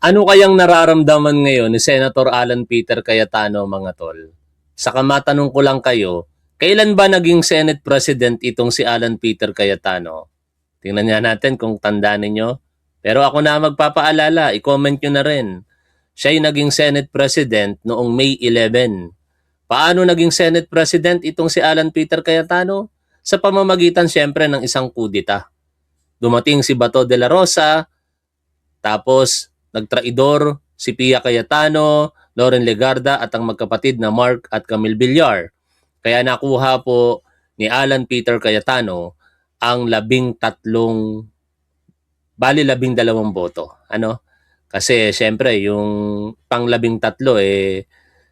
Ano kayang nararamdaman ngayon ni Senator Alan Peter Cayetano, mga tol? Saka matanong ko lang kayo, kailan ba naging Senate President itong si Alan Peter Cayetano? Tingnan nga natin kung tandaan ninyo. Pero ako na magpapaalala, i-comment nyo na rin. Siya ay naging Senate President noong May 11. Paano naging Senate President itong si Alan Peter Cayetano? Sa pamamagitan siyempre ng isang kudita. Dumating si Bato de la Rosa, tapos nagtraidor si Pia Cayetano, Loren Legarda at ang magkapatid na Mark at Camille Villar. Kaya nakuha po ni Alan Peter Cayetano ang 12 boto. Ano? Kasi siyempre yung pang 13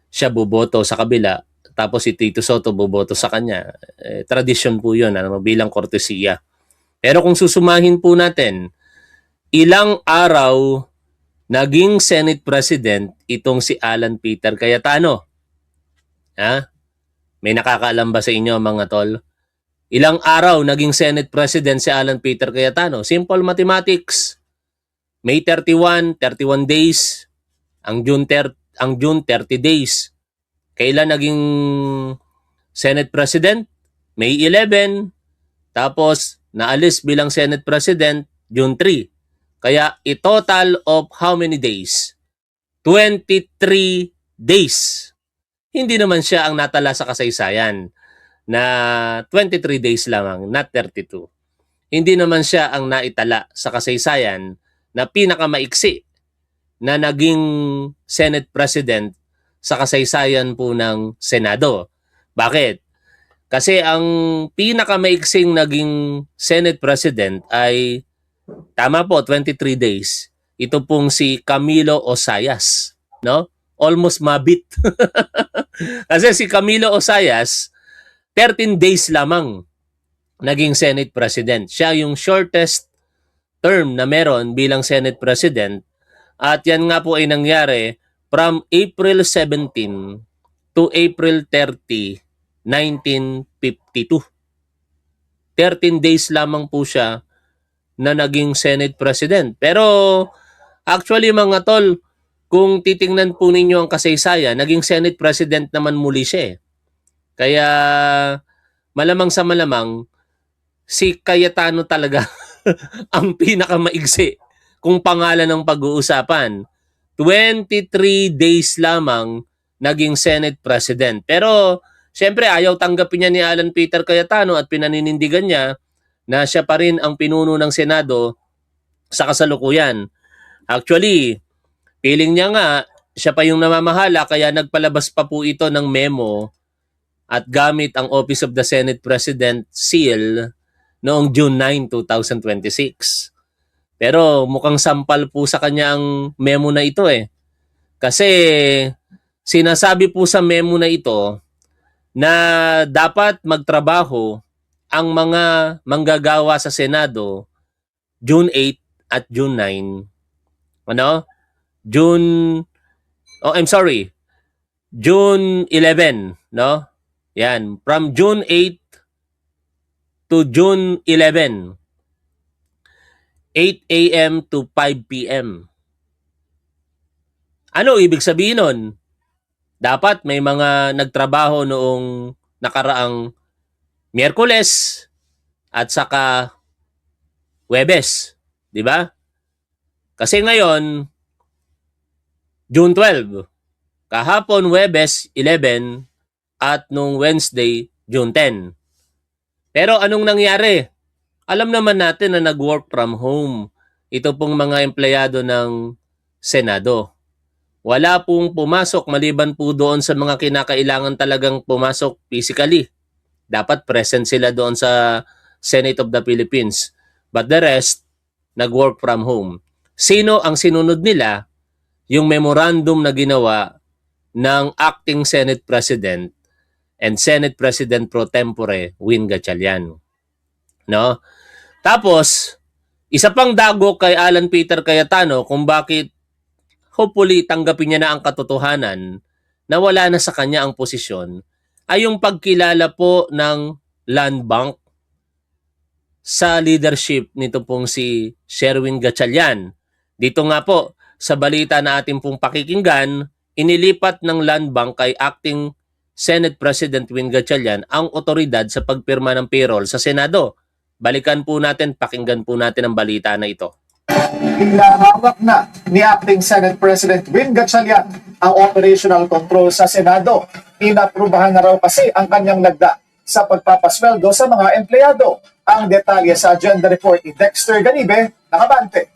siya boboto sa kabila, tapos si Tito Soto boboto sa kanya. Tradisyon po yun, bilang kortesiya. Pero kung susumahin po natin, ilang araw naging Senate President itong si Alan Peter Cayetano? Ha? May nakakaalam ba sa inyo, mga tol? Ilang araw naging Senate President si Alan Peter Cayetano? Simple mathematics. May 31 days. Ang June 30 days. Kailan naging Senate President? May 11. Tapos, naalis bilang Senate President, June 3. Kaya, total of how many days? 23 days. Hindi naman siya ang natala sa kasaysayan na 23 days lamang, not 32. Hindi naman siya ang naitala sa kasaysayan na pinakamaiksi na naging Senate President sa kasaysayan po ng Senado. Bakit? Kasi ang pinakamaiksing naging Senate President ay, tama po, 23 days. Ito pong si Camilo Osayas, no? Almost mabit. Kasi si Camilo Osayas, 13 days lamang naging Senate President. Siya yung shortest term na meron bilang Senate President. At yan nga po ay nangyari from April 17 to April 30, 1952. 13 days lamang po siya na naging Senate President. Pero actually, mga tol, kung titingnan po ninyo ang kasaysayan, naging Senate President naman muli siya. Kaya malamang sa malamang, si Cayetano talaga ang pinakamaigsi kung pangalan ng pag-uusapan. 23 days lamang naging Senate President. Pero siyempre ayaw tanggapin niya ni Alan Peter Cayetano at pinaninindigan niya na siya pa rin ang pinuno ng Senado sa kasalukuyan. Actually, feeling niya nga siya pa yung namamahala, kaya nagpalabas pa po ito ng memo at gamit ang Office of the Senate President seal noong June 9, 2026. Pero mukhang sampal po sa kanya ang memo na ito eh. Kasi sinasabi po sa memo na ito na dapat magtrabaho ang mga manggagawa sa Senado June 8 at June 9. June 11, no? Yan, from June 8 to June 11. 8 a.m. to 5 p.m. Ano ibig sabihin nun? Dapat may mga nagtrabaho noong nakaraang Miyerkules at saka Huwebes, di ba? Kasi ngayon, June 12, kahapon Huwebes 11 at nung Wednesday, June 10. Pero anong nangyari? Alam naman natin na nag-work from home ito pong mga empleyado ng Senado. Wala pong pumasok maliban po doon sa mga kinakailangan talagang pumasok physically. Dapat present sila doon sa Senate of the Philippines. But the rest, nag-work from home. Sino ang sinunod nila? Yung memorandum na ginawa ng acting Senate President and Senate President pro tempore Win Gatchalian. No? Tapos, isa pang dago kay Alan Peter Cayetano kung bakit hopefully tanggapin niya na ang katotohanan na wala na sa kanya ang posisyon ay yung pagkilala po ng Land Bank sa leadership nito pong si Sherwin Gatchalian. Dito nga po, sa balita na ating pong pakikinggan, inilipat ng Land Bank kay Acting Senate President Win Gatchalian ang otoridad sa pagpirma ng payroll sa Senado. Balikan po natin, pakinggan po natin ang balita na ito. Hinahawak na ni Acting Senate President Win Gatchalian ang operational control sa Senado. Inaprubahan na raw kasi ang kanyang lagda sa pagpapasweldo sa mga empleyado. Ang detalye sa agenda report ni Dexter Ganibe, nakabante.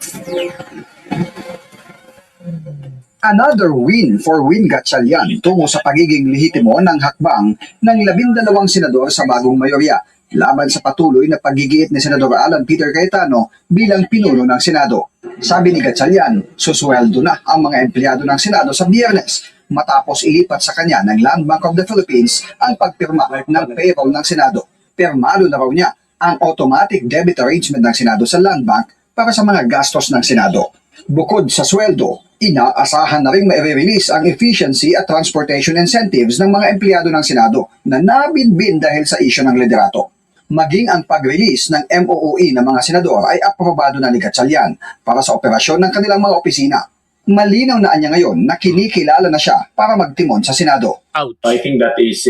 Another win for Win Gatchalian tungo sa pagiging lehitimo ng hakbang ng 12 senador sa bagong mayorya laban sa patuloy na paggigiit ni Senador Alan Peter Cayetano bilang pinuno ng Senado. Sabi ni Gatchalian, susweldo na ang mga empleyado ng Senado sa Biyernes matapos ilipat sa kanya ng Land Bank of the Philippines ang pagpirma ng payroll ng Senado. Pirmado na raw niya ang automatic debit arrangement ng Senado sa Land Bank para sa mga gastos ng Senado. Bukod sa sweldo, inaasahan na rin mai-release ang efficiency at transportation incentives ng mga empleyado ng Senado na nabinbin dahil sa isyu ng liderato. Maging ang pag-release ng MOOE ng mga senador ay aprobado na ni Gatchalian para sa operasyon ng kanilang mga opisina. Malinaw na niya ngayon na kinikilala na siya para magtimon sa Senado. Ouch. I think that is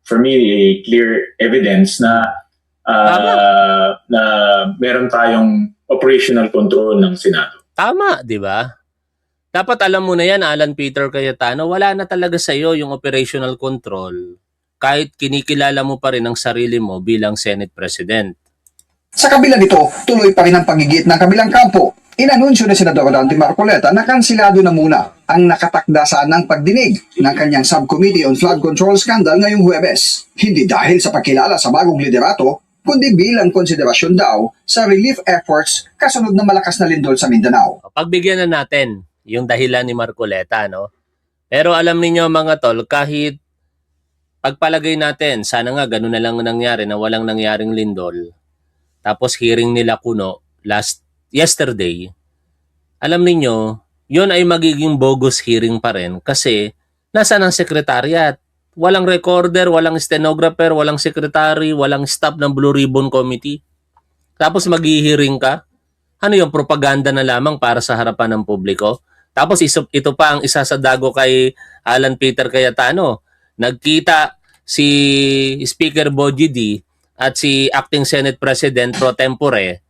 for me, a clear evidence na na meron tayong operational control ng Senado. Tama, di ba? Dapat alam mo na yan, Alan Peter Cayetano, wala na talaga sa iyo yung operational control kahit kinikilala mo pa rin ang sarili mo bilang Senate President. Sa kabila nito, tuloy pa rin ang pagigit ng kabilang kampo. Inanunsyo ni Senador Dante Marcoleta na kansilado na muna ang nakatakdasaan ng pagdinig ng kanyang Subcommittee on Flood Control Scandal ngayong Huwebes. Hindi dahil sa pagkilala sa bagong liderato, kundi bilang konsiderasyon daw sa relief efforts kasunod ng malakas na lindol sa Mindanao. Pagbigyan na natin yung dahilan ni Marcoleta, no? Pero alam niyo mga tol, kahit pagpalagay natin, sana nga ganun na lang nangyari na walang nangyaring lindol. Tapos hearing nila Kuno yesterday, alam niyo, yun ay magiging bogus hearing pa rin kasi nasaan ang secretariat? Walang recorder, walang stenographer, walang secretary, walang staff ng Blue Ribbon Committee. Tapos maghihiring ka? Ano yung propaganda na lamang para sa harapan ng publiko? Tapos ito pa ang isa sa dago kay Alan Peter Cayetano. Nagkita si Speaker Bogie D at si Acting Senate President Pro Tempore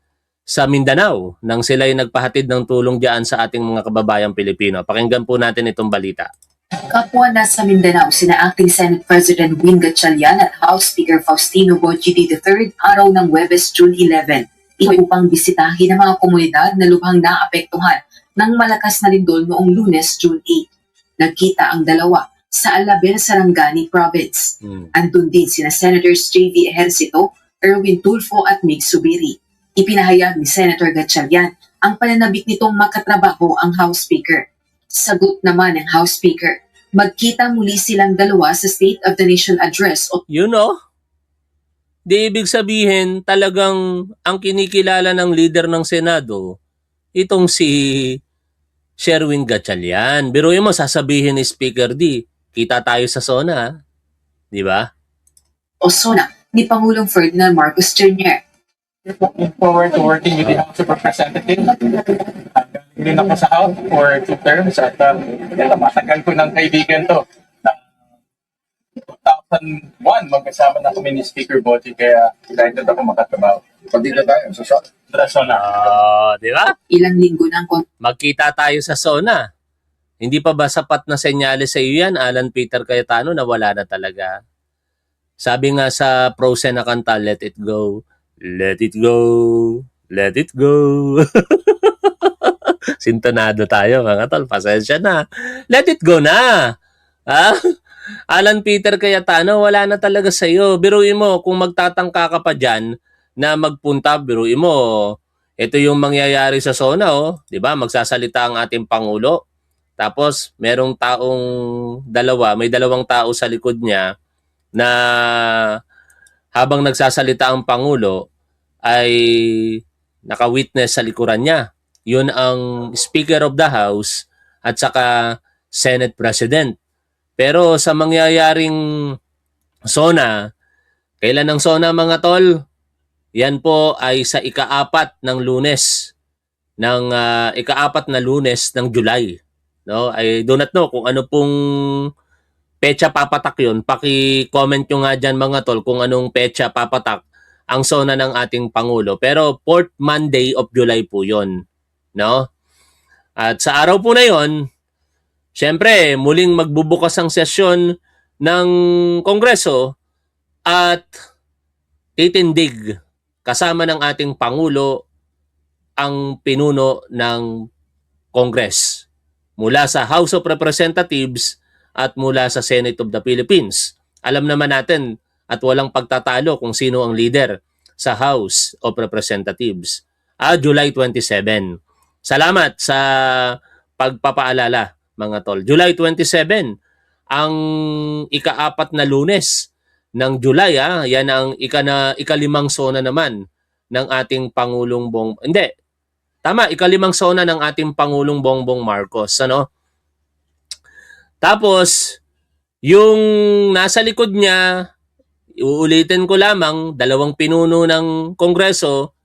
sa Mindanao nang sila ay nagpahatid ng tulong diyan sa ating mga kababayang Pilipino. Pakinggan po natin itong balita. Kapwa na sa Mindanao, sina Acting Senate President Win Gatchalian at House Speaker Faustino Bogie D. III araw ng Huwebes, June 11. Ito upang bisitahin ang mga komunidad na lubhang naapektuhan ng malakas na lindol noong Lunes, June 8. Nagkita ang dalawa sa Alabel, Sarangani Province. Andun din sina Senators J.V. Ejercito, Erwin Tulfo at Mig Subiri. Ipinahayag ni Senator Gatchalian ang pananabik nitong makatrabaho ang House Speaker. Sagot naman ng House Speaker, magkita muli silang dalawa sa State of the Nation Address. You know? Di ibig sabihin talagang ang kinikilala ng leader ng Senado, itong si Sherwin Gatchalian. Biruin mo, sasabihin ni Speaker D, kita tayo sa SONA. Di ba? O SONA ni Pangulong Ferdinand Marcos Jr. Looking forward to working with the House of Representatives. Galing din ako sa House for 2 terms at matagal ko ng kaibigan to. 2001, magkasama na kami ni Speaker Bogie kaya excited ako makatrabaho. Pagdito tayo sa shot. Rason na. Di ba? Ilang linggo ng Magkita tayo sa SONA. Hindi pa ba sapat na senyales sa iyo yan, Alan Peter Cayetano, na wala na talaga? Sabi nga sa Frozen na kanta, let it go. Let it go, let it go. Sintonado tayo mga tol, pasensya na. Let it go na. Ha? Alan Peter Cayetano, wala na talaga sa iyo. Biruin mo, kung magtatangka ka pa dyan na magpunta, biruin mo, ito yung mangyayari sa SONA, oh. Di ba? Magsasalita ang ating Pangulo. Tapos, merong taong may dalawang tao sa likod niya na habang nagsasalita ang Pangulo, ay naka-witness sa likuran niya. Yun ang Speaker of the House at saka Senate President. Pero sa mangyayaring SONA, kailan ang SONA mga tol? Yan po ay sa ika-4 ng Lunes. ng ika-4 na Lunes ng July. No? I do not know kung ano pong petsa papatak yun. Paki-comment nyo nga dyan mga tol kung anong petsa papatak ang SONA ng ating Pangulo. Pero 4th Monday of July po yun. No? At sa araw po na yon, syempre, muling magbubukas ang sesyon ng Kongreso at titindig kasama ng ating Pangulo ang pinuno ng Congress mula sa House of Representatives at mula sa Senate of the Philippines. Alam naman natin at walang pagtatalo kung sino ang leader sa House of Representatives. July 27. Salamat sa pagpapaalala mga tol. July 27 ang ika-4 na Lunes ng July. Yan ang ika-5 SONA naman ng ating Pangulong ika-5 SONA ng ating Pangulong Bongbong Marcos. Ano? Tapos, yung nasa likod niya, uulitin ko lamang, 2 pinuno ng Kongreso,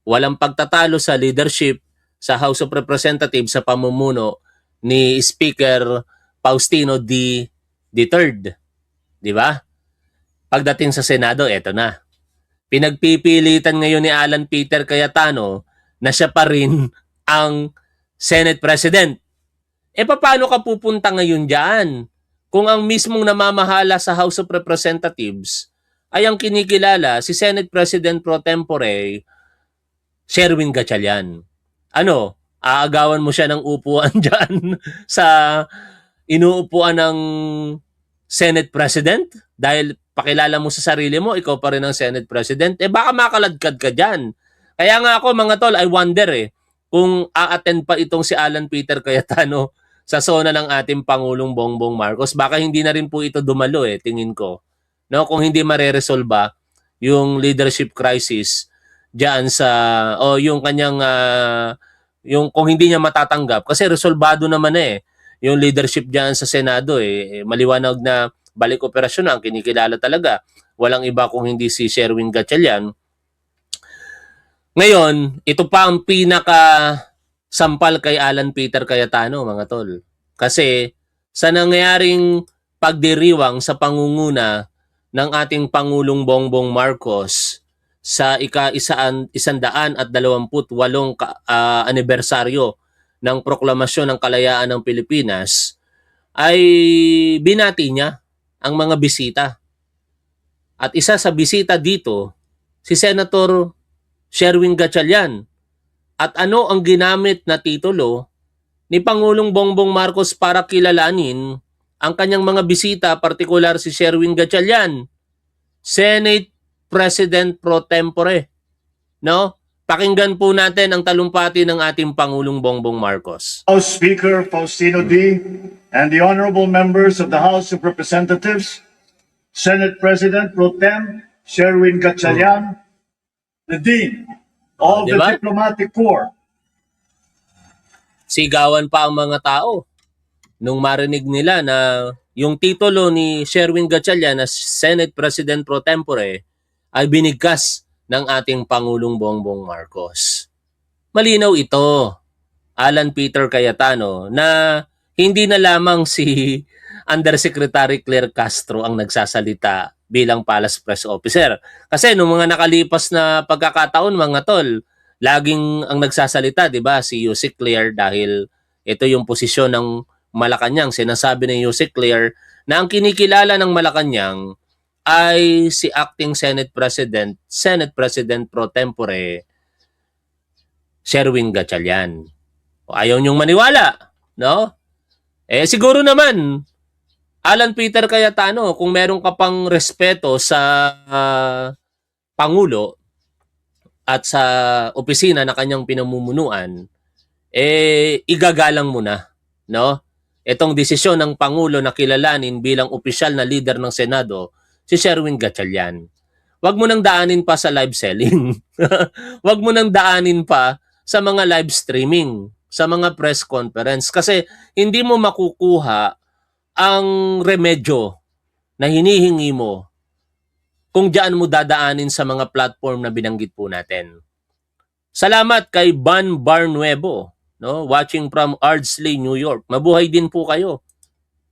walang pagtatalo sa leadership sa House of Representatives sa pamumuno ni Speaker Faustino III. Di ba? Pagdating sa Senado, eto na. Pinagpipilitan ngayon ni Alan Peter Cayetano na siya pa rin ang Senate President. Paano ka pupunta ngayon dyan? Kung ang mismong namamahala sa House of Representatives ay ang kinikilala si Senate President Pro Tempore Sherwin Gatchalian. Ano? Aagawan mo siya ng upuan dyan sa inuupuan ng Senate President? Dahil pakilala mo sa sarili mo, ikaw pa rin ang Senate President? Baka makaladkad ka dyan. Kaya nga ako mga tol, I wonder kung a-attend pa itong si Alan Peter Cayetano sa SONA ng ating Pangulong Bongbong Marcos. Baka hindi na rin po ito dumalo tingin ko. No, kung hindi mareresolba yung leadership crisis diyan sa yung kanyang yung kung hindi niya matatanggap kasi resolbado naman yung leadership diyan sa Senado maliwanag na balik operasyon ang kinikilala talaga. Walang iba kung hindi si Sherwin Gatchalian. Ngayon, ito pa ang pinaka sampal kay Alan Peter Cayetano, mga tol. Kasi sa nangyaring pagdiriwang sa pangunguna ng ating Pangulong Bongbong Marcos sa ika-128 anibersaryo ng proklamasyon ng kalayaan ng Pilipinas, ay binati niya ang mga bisita. At isa sa bisita dito, si Senator Sherwin Gatchalian. At ano ang ginamit na titulo ni Pangulong Bongbong Marcos para kilalanin ang kanyang mga bisita, partikular si Sherwin Gatchalian, Senate President Pro Tempore. No? Pakinggan po natin ang talumpati ng ating Pangulong Bongbong Marcos. House Speaker Faustino D. and the honorable members of the House of Representatives, Senate President Pro Tem Sherwin Gatchalian, the Dean of the Diba? Diplomatic Corps. Sigawan pa ang mga tao nung marinig nila na yung titulo ni Sherwin Gatchalian na Senate President Pro Tempore ay binigkas ng ating Pangulong Bongbong Marcos. Malinaw ito, Alan Peter Cayetano, na hindi na lamang si Undersecretary Claire Castro ang nagsasalita bilang Palace Press Officer. Kasi nung mga nakalipas na pagkakataon, mga tol, laging ang nagsasalita, di ba, si Yusek Claire, dahil ito yung posisyon ng Malacanang. Sinasabi ng Yusek Claire na ang kinikilala ng Malacanang ay si Acting Senate President Pro Tempore Sherwin Gatchalian. Ayaw niyong maniwala, no? Siguro naman, Alan Peter Cayetano, kung meron ka pang respeto sa Pangulo at sa opisina na kanyang pinamumunuan, igagalang mo na, no? Itong desisyon ng Pangulo na kilalanin bilang opisyal na leader ng Senado, si Sherwin Gatchalian. Huwag mo nang daanin pa sa live selling. Huwag mo nang daanin pa sa mga live streaming, sa mga press conference. Kasi hindi mo makukuha ang remedyo na hinihingi mo kung diyan mo dadaanin sa mga platform na binanggit po natin. Salamat kay Van Barnuevo, no? Watching from Ardsley, New York. Mabuhay din po kayo.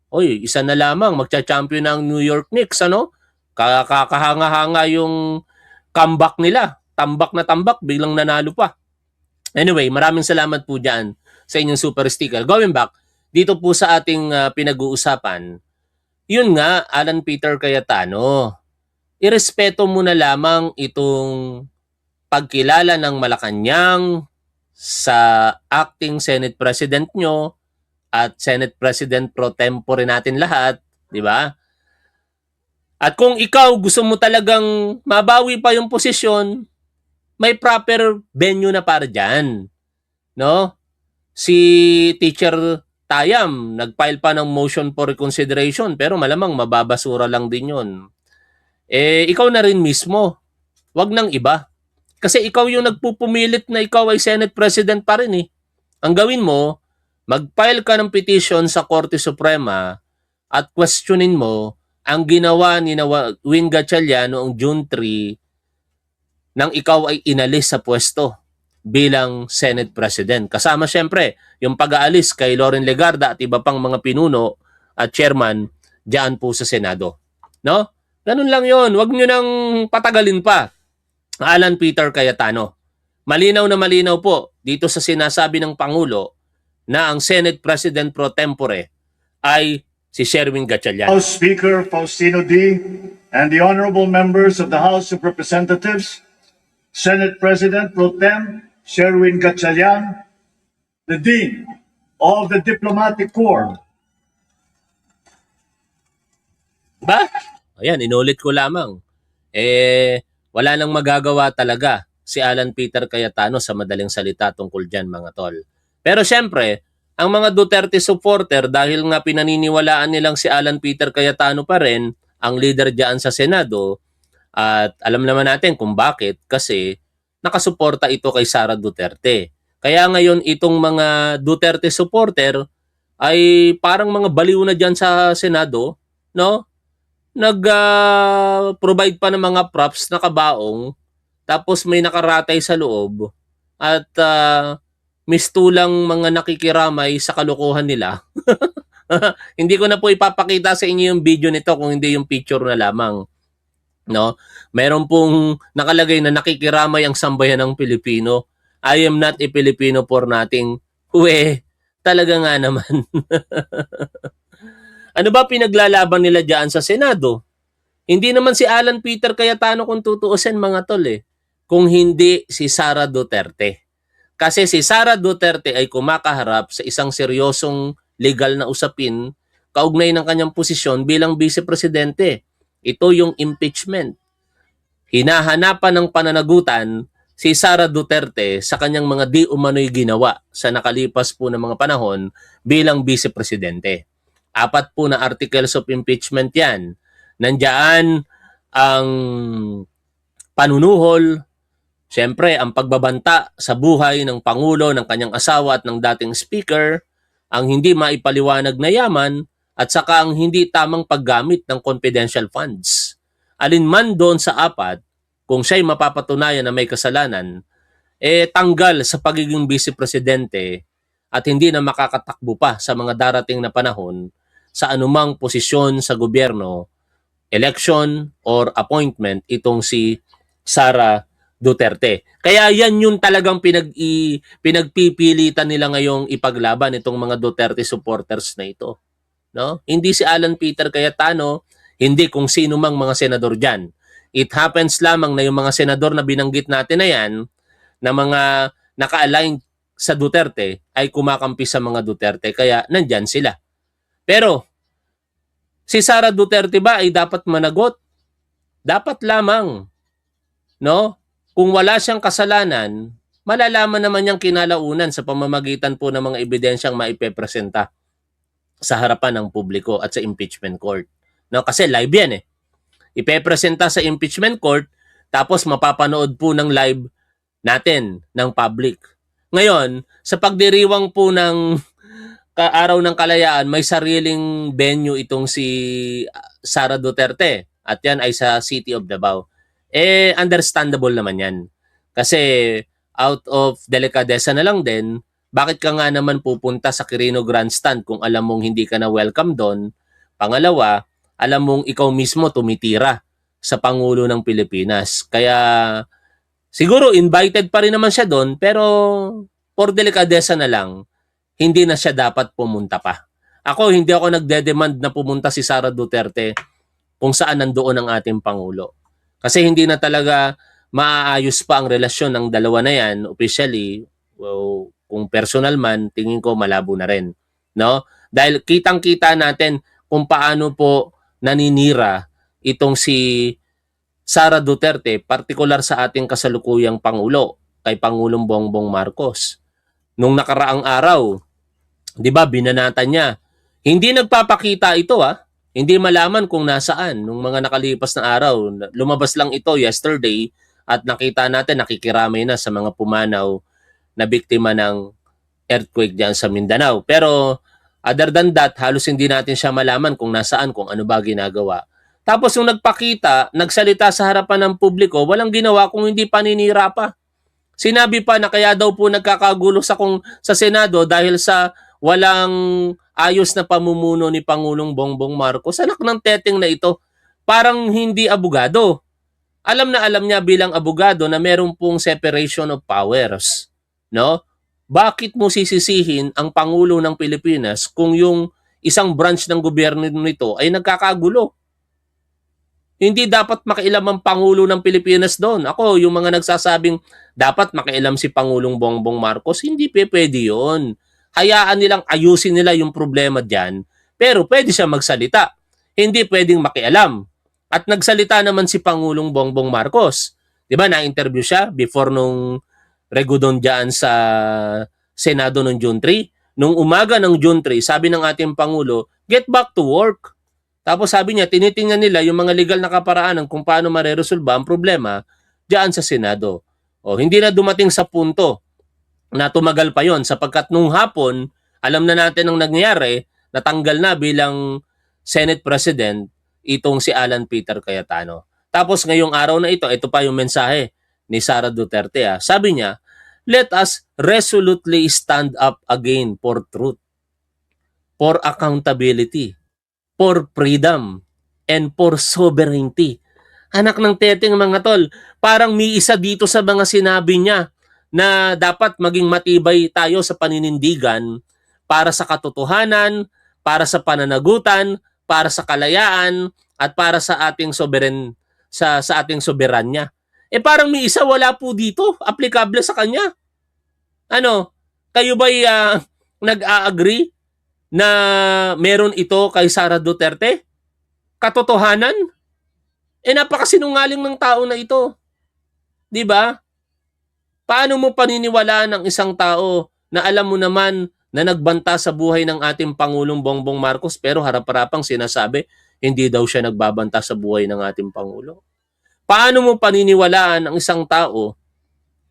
Oy, isa na lamang magcha-champion ng New York Knicks, ano? Kakahanga-hanga yung comeback nila. Tambak na tambak, biglang nanalo pa. Anyway, maraming salamat po dyan sa inyong super sticker. Going back, dito po sa ating pinag-uusapan, yun nga, Alan Peter Cayetano, irespeto mo na lamang itong pagkilala ng Malacanang sa acting Senate President nyo at Senate President pro tempore natin lahat, di ba? At kung ikaw gusto mo talagang mabawi pa yung posisyon, may proper venue na para dyan. No? Si Teacher Tayam, nag-file pa ng motion for reconsideration pero malamang mababasura lang din yun. Ikaw na rin mismo. Wag nang iba. Kasi ikaw yung nagpupumilit na ikaw ay Senate President pa rin eh. Ang gawin mo, mag-file ka ng petition sa Korte Suprema at questionin mo ang ginawa ni Win Gatchalian noong June 3 nang ikaw ay inalis sa pwesto bilang Senate President. Kasama siyempre yung pag-aalis kay Loren Legarda at iba pang mga pinuno at chairman diyan po sa Senado. No? Ganun lang yon. Huwag nyo nang patagalin pa. Alan Peter Cayetano. Malinaw na malinaw po dito sa sinasabi ng Pangulo na ang Senate President pro tempore ay si Sherwin Gatchalian. House Speaker Faustino D. and the honorable members of the House of Representatives, Senate President pro tem Sherwin Gatchalian, the Dean of the Diplomatic Corps. Ba? Ayan, inulit ko lamang. Wala nang magagawa talaga si Alan Peter Cayetano sa madaling salita tungkol dyan, mga tol. Pero syempre, ang mga Duterte supporter, dahil nga pinaniniwalaan nilang si Alan Peter Cayetano pa rin ang leader dyan sa Senado, at alam naman natin kung bakit, kasi nakasuporta ito kay Sara Duterte. Kaya ngayon itong mga Duterte supporter ay parang mga baliw na dyan sa Senado, no? Nag-provide pa ng mga props na kabaong, tapos may nakaratay sa loob, at mistulang mga nakikiramay sa kalokohan nila. Hindi ko na po ipapakita sa inyo yung video nito kung hindi yung picture na lamang. No? Meron pong nakalagay na nakikiramay ang sambayan ng Pilipino. I am not a Filipino for nothing. Uwe, talaga nga naman. Ano ba pinaglalaban nila diyan sa Senado? Hindi naman si Alan Peter Cayetano kung tutuusin, mga tol eh. Kung hindi si Sara Duterte. Kasi si Sara Duterte ay kumakaharap sa isang seryosong legal na usapin kaugnay ng kanyang posisyon bilang vice-presidente. Ito yung impeachment. Hinahanapan ng pananagutan si Sara Duterte sa kanyang mga di umano'y ginawa sa nakalipas po ng mga panahon bilang vice-presidente. 4 po na articles of impeachment yan. Nandiyan ang panunuhol, siyempre ang pagbabanta sa buhay ng Pangulo, ng kanyang asawa at ng dating speaker, ang hindi maipaliwanag na yaman, at saka ang hindi tamang paggamit ng confidential funds. Alinman doon sa 4, kung siya'y mapapatunayan na may kasalanan, tanggal sa pagiging vice-presidente at hindi na makakatakbo pa sa mga darating na panahon sa anumang posisyon sa gobyerno, election or appointment itong si Sara Duterte. Kaya yan yung talagang pinagpipilitan nila ngayong ipaglaban itong mga Duterte supporters na ito. No? Hindi si Alan Peter Cayetano, hindi kung sino mang mga senador dyan. It happens lamang na yung mga senador na binanggit natin na yan, na mga naka-align sa Duterte, ay kumakampi sa mga Duterte, kaya nandyan sila. Pero, si Sara Duterte ba ay dapat managot? Dapat lamang. No? Kung wala siyang kasalanan, malalaman naman niyang kinalaunan sa pamamagitan po ng mga ebidensyang maipepresenta sa harapan ng publiko at sa impeachment court. No? Kasi live yan eh. Ipepresenta sa impeachment court, tapos mapapanood po ng live natin, ng public. Ngayon, sa pagdiriwang po ng Araw ng Kalayaan, may sariling venue itong si Sara Duterte. At yan ay sa City of Davao. Understandable naman yan. Kasi out of delikadesa na lang din, bakit ka nga naman pupunta sa Quirino Grandstand kung alam mong hindi ka na welcome doon? Pangalawa, alam mong ikaw mismo tumitira sa Pangulo ng Pilipinas. Kaya siguro invited pa rin naman siya doon, pero for delikadesa na lang, hindi na siya dapat pumunta pa. Ako, hindi ako nagde-demand na pumunta si Sara Duterte kung saan nandoon ang ating Pangulo. Kasi hindi na talaga maaayos pa ang relasyon ng dalawa na yan officially. Well, kung personal man, tingin ko malabo na rin. No? Dahil kitang-kita natin kung paano po naninira itong si Sara Duterte, partikular sa ating kasalukuyang Pangulo, kay Pangulong Bongbong Marcos. Nung nakaraang araw, di ba, binanatan niya. Hindi nagpapakita ito Hindi malaman kung nasaan nung mga nakalipas na araw. Lumabas lang ito yesterday at nakita natin nakikiramay na sa mga pumanaw na biktima ng earthquake diyan sa Mindanao. Pero other than that, halos hindi natin siya malaman kung nasaan, kung ano ba ginagawa. Tapos yung nagpakita, nagsalita sa harapan ng publiko, walang ginawa kung hindi paninira pa. Sinabi pa na kaya daw po nagkakagulo sa Senado dahil sa walang ayos na pamumuno ni Pangulong Bongbong Marcos. Anak ng teteng na ito, parang hindi abogado. Alam na alam niya bilang abogado na meron pong separation of powers. No? Bakit mo sisisihin ang Pangulo ng Pilipinas kung yung isang branch ng gobyerno nito ay nagkakagulo? Hindi dapat makialam ang Pangulo ng Pilipinas doon. Ako, yung mga nagsasabing dapat makialam si Pangulong Bongbong Marcos, hindi pwede yun. Hayaan nilang ayusin nila yung problema dyan, pero pwede siya magsalita. Hindi pwedeng makialam. At nagsalita naman si Pangulong Bongbong Marcos. Diba, na-interview siya before nung Regodon dyan sa Senado noong June 3. Nung umaga ng June 3, sabi ng ating Pangulo, get back to work. Tapos sabi niya, tinitingnan nila yung mga legal na kaparaanan kung paano mareresolba ang problema dyan sa Senado. O, hindi na dumating sa punto na tumagal pa yon sapagkat nung hapon, alam na natin ang nangyayari, natanggal na bilang Senate President itong si Alan Peter Cayetano. Tapos ngayong araw na ito pa yung mensahe ni Sara Duterte. Sabi niya, let us resolutely stand up again for truth, for accountability, for freedom, and for sovereignty. Anak ng teteng mga tol, parang may isa dito sa mga sinabi niya na dapat maging matibay tayo sa paninindigan para sa katotohanan, para sa pananagutan, para sa kalayaan, at para sa ating sa ating soberanya. Parang may isa wala po dito, aplikable sa kanya. Ano, kayo ba'y nag-a-agree na meron ito kay Sara Duterte? Katotohanan? Napakasinungaling ng tao na ito. 'Di ba? Paano mo paniniwalaan ang isang tao na alam mo naman na nagbanta sa buhay ng ating Pangulong Bongbong Marcos pero harap-harapang sinasabi hindi daw siya nagbabanta sa buhay ng ating Pangulo? Paano mo paniniwalaan ang isang tao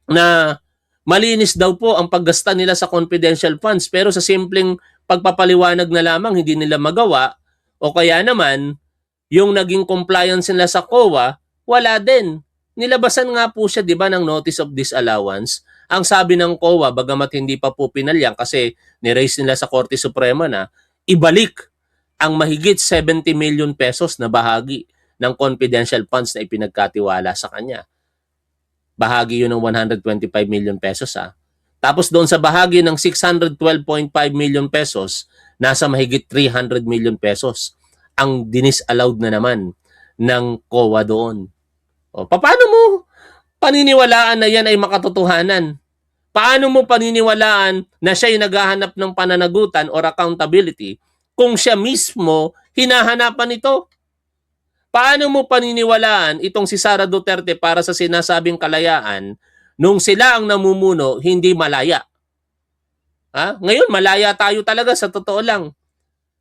na malinis daw po ang paggasta nila sa confidential funds pero sa simpleng pagpapaliwanag na lamang hindi nila magawa, o kaya naman yung naging compliance nila sa COA, wala din. Nilabasan nga po siya, di ba, ng notice of disallowance. Ang sabi ng COA, bagamat hindi pa po pinalyan kasi niraise nila sa Korte Suprema na ibalik ang mahigit 70 million pesos na bahagi ng confidential funds na ipinagkatiwala sa kanya. Bahagi yun ng 125 million pesos. Tapos doon sa bahagi ng 612.5 million pesos, nasa mahigit 300 million pesos ang disallowed na naman ng COA doon. Paano mo paniniwalaan na yan ay makatotohanan? Paano mo paniniwalaan na siya ay naghahanap ng pananagutan or accountability kung siya mismo hinahanapan ito? Paano mo paniniwalaan itong si Sara Duterte para sa sinasabing kalayaan nung sila ang namumuno, hindi malaya? Ngayon, malaya tayo talaga sa totoo lang.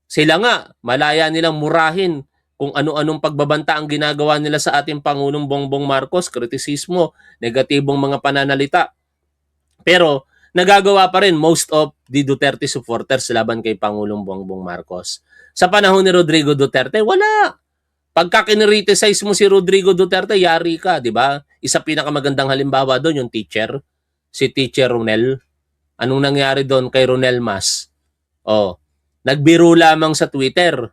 Sila nga, malaya nilang murahin kung ano-anong pagbabanta ang ginagawa nila sa ating Pangulong Bongbong Marcos, kritisismo, negatibong mga pananalita. Pero nagagawa pa rin most of the Duterte supporters laban kay Pangulong Bongbong Marcos. Sa panahon ni Rodrigo Duterte, wala. Pagka kinriticize mo si Rodrigo Duterte, yari ka, di ba? Isa pinakamagandang halimbawa doon, yung teacher. si Teacher Ronel. Anong nangyari doon kay Ronel Mas? Oh, nagbiro lamang sa Twitter.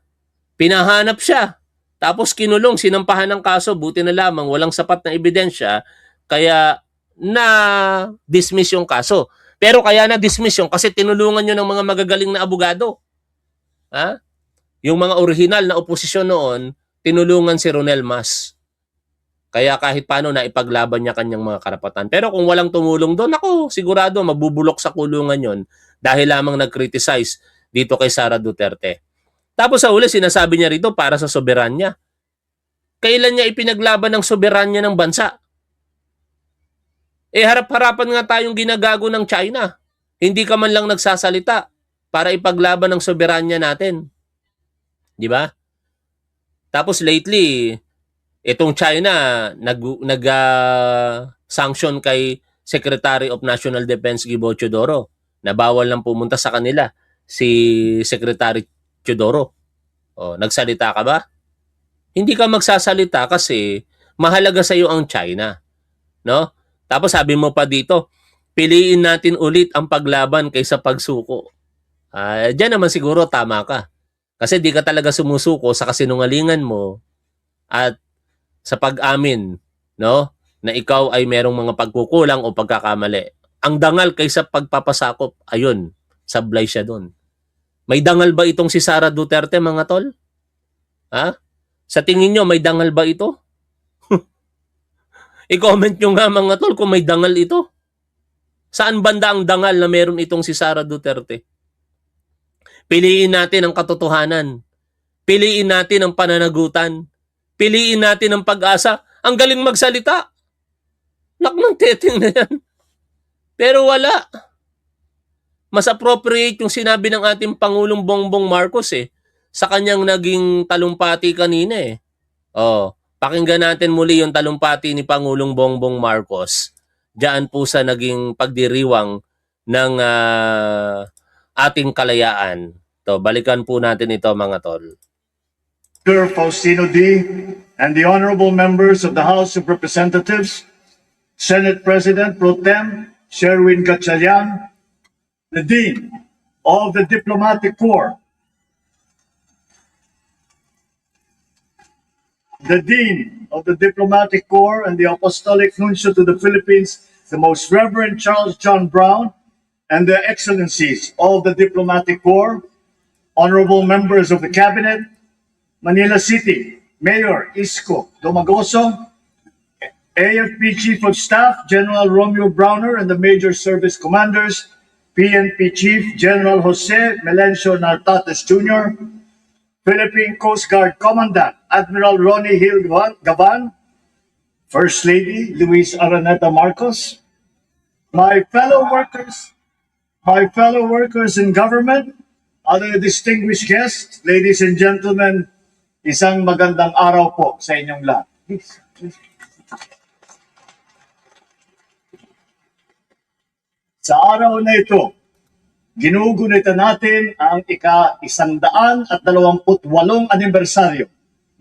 Pinahanap siya. Tapos kinulong, sinampahan ng kaso, buti na lamang walang sapat na ebidensya, kaya na-dismiss yung kaso. Pero kaya na-dismiss yung kasi tinulungan nyo ng mga magagaling na abogado. Ha? Yung mga original na oposisyon noon, tinulungan si Ronel Mas. Kaya kahit paano na ipaglaban niya kanyang mga karapatan. Pero kung walang tumulong doon, ako sigurado mabubulok sa kulungan yon dahil lamang nag-criticize dito kay Sara Duterte. Tapos sa uli, sinasabi niya rito para sa soberanya. Kailan niya ipinaglaban ng soberanya ng bansa? Eh harap-harapan nga tayong ginagago ng China. Hindi ka man lang nagsasalita para ipaglaban ng soberanya natin. Di ba? Tapos lately, itong China sanction kay Secretary of National Defense Gibo Teodoro na bawal lang pumunta sa kanila si Secretary Teodoro. O, nagsalita ka ba? Hindi ka magsasalita kasi mahalaga sa iyo ang China, no? Tapos sabi mo pa dito, piliin natin ulit ang paglaban kaysa pagsuko. Diyan naman siguro tama ka. Kasi di ka talaga sumusuko sa kasinungalingan mo at sa pag-amin, no? Na ikaw ay merong mga pagkukulang o pagkakamali. Ang dangal kaysa pagpapasakop, ayun, sablay siya doon. May dangal ba itong si Sara Duterte, mga tol? Ha? Sa tingin nyo, may dangal ba ito? I-comment nyo nga, mga tol, kung may dangal ito. Saan banda ang dangal na meron itong si Sara Duterte? Piliin natin ang katotohanan. Piliin natin ang pananagutan. Piliin natin ang pag-asa. Ang galing magsalita. Nak ng teteng na yan. Pero wala. Mas appropriate yung sinabi ng ating Pangulong Bongbong Marcos sa kanyang naging talumpati kanina Oh, pakinggan natin muli yung talumpati ni Pangulong Bongbong Marcos. Diyan po sa naging pagdiriwang ng ating kalayaan. To, balikan po natin ito, mga tol. Sir Faustino D. and the honorable members of the House of Representatives, Senate President Pro Tem Sherwin Gatchalian, the Dean of the Diplomatic Corps, the Dean of the Diplomatic Corps and the Apostolic Nuncio to the Philippines, the Most Reverend Charles John Brown, and the Excellencies of the Diplomatic Corps, honorable members of the Cabinet, Manila City Mayor Isko Domagoso, AFP Chief of Staff General Romeo Browner and the Major Service Commanders, PNP Chief General Jose Melencio Nartates Jr., Philippine Coast Guard Commandant Admiral Ronnie Hill Gavan, First Lady Luis Araneta Marcos, my fellow workers in government, other distinguished guests, ladies and gentlemen, isang magandang araw po sa inyong lahat. Please. Sa araw na ito, ginugunita natin ang ika-128 anibersaryo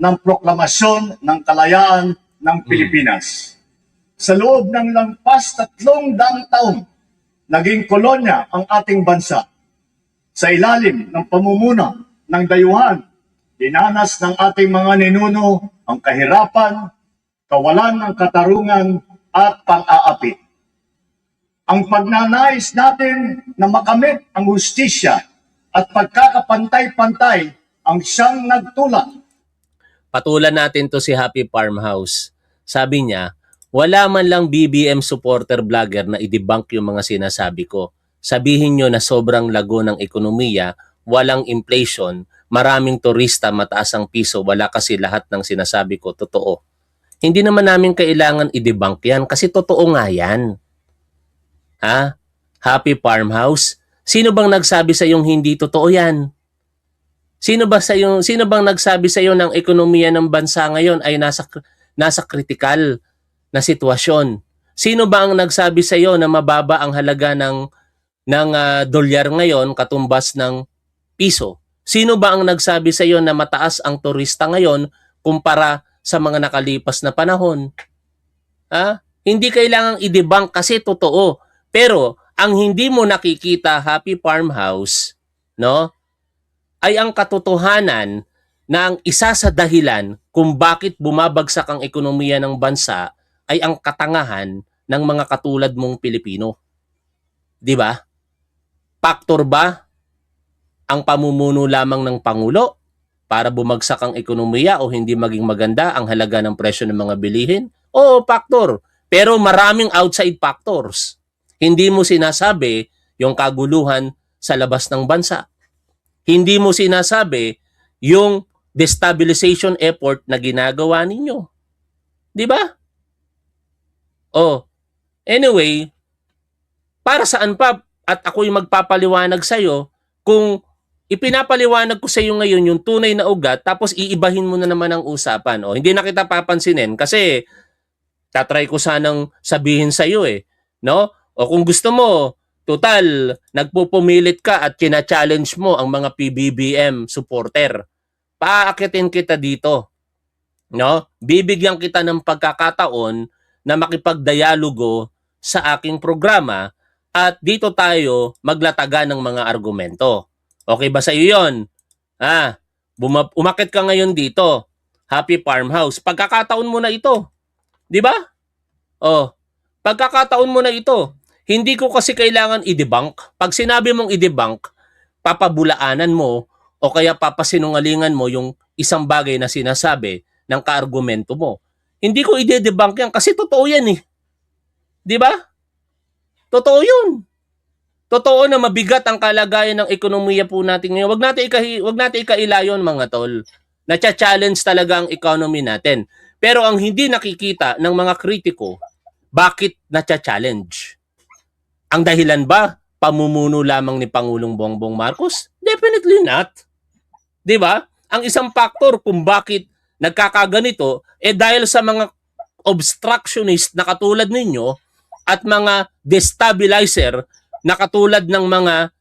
ng Proklamasyon ng Kalayaan ng Pilipinas. Sa loob ng lampas 300 taon, naging kolonya ang ating bansa. Sa ilalim ng pamumuno ng dayuhan, dinanas ng ating mga ninuno ang kahirapan, kawalan ng katarungan at pang-aapi. Ang pagnanais natin na makamit ang hustisya at pagkakapantay-pantay ang siyang nagtulak. Patulan natin to si Happy Farmhouse. Sabi niya, wala man lang BBM supporter vlogger na i-debunk yung mga sinasabi ko. Sabihin nyo na sobrang lago ng ekonomiya, walang inflation, maraming turista, mataas ang piso, wala kasi lahat ng sinasabi ko, totoo. Hindi naman namin kailangan i-debunk yan kasi totoo nga yan. Ha? Happy Farmhouse? Sino bang nagsabi sa yung hindi totoo yan? Sino bang nagsabi sa iyo ng ekonomiya ng bansa ngayon ay nasa critical na sitwasyon? Sino ba ang nagsabi sa iyo na mababa ang halaga ng dolyar ngayon katumbas ng piso? Sino ba ang nagsabi sa iyo na mataas ang turista ngayon kumpara sa mga nakalipas na panahon? Ha? Hindi kailangang i-debunk kasi totoo. Pero ang hindi mo nakikita, Happy Farmhouse, no, ay ang katotohanan na ang isa sa dahilan kung bakit bumabagsak ang ekonomiya ng bansa ay ang katangahan ng mga katulad mong Pilipino. 'Di ba? Faktor ba ang pamumuno lamang ng Pangulo para bumagsak ang ekonomiya o hindi maging maganda ang halaga ng presyo ng mga bilihin? Oo, faktor. Pero maraming outside factors. Hindi mo sinasabi yung kaguluhan sa labas ng bansa. Hindi mo sinasabi yung destabilization effort na ginagawa ninyo. 'Di ba? Oh, anyway, para saan pa at ako'y magpapaliwanag sa'yo kung ipinapaliwanag ko sa iyo ngayon yung tunay na ugat tapos iibahin mo na naman ang usapan. O, hindi na kita papansinin kasi tatry ko sanang sabihin sa iyo no? O kung gusto mo, total, nagpupumilit ka at kina-challenge mo ang mga PBBM supporter. Paaakitin kita dito. No? Bibigyan kita ng pagkakataon na makipagdialogo sa aking programa at dito tayo maglatagan ng mga argumento. Okay ba sa iyo yun? Umakit ka ngayon dito. Happy Farmhouse. Pagkakataon mo na ito. Di ba? Oh, pagkakataon mo na ito. Hindi ko kasi kailangan i-debunk. Pag sinabi mong i-debunk, papabulaanan mo o kaya papasinungalingan mo yung isang bagay na sinasabi ng kaargumento mo. Hindi ko i-debunk yan kasi totoo yan eh. Di ba? Totoo yun. Totoo na mabigat ang kalagayan ng ekonomiya po natin ngayon. Wag natin ikailayon mga tol. Nacha-challenge talaga ang economy natin. Pero ang hindi nakikita ng mga kritiko, bakit nacha-challenge? Ang dahilan ba pamumuno lamang ni Pangulong Bongbong Marcos? Definitely not. 'Di ba? Ang isang faktor kung bakit nagkakaganito dahil sa mga obstructionist na katulad ninyo at mga destabilizer na katulad ng mga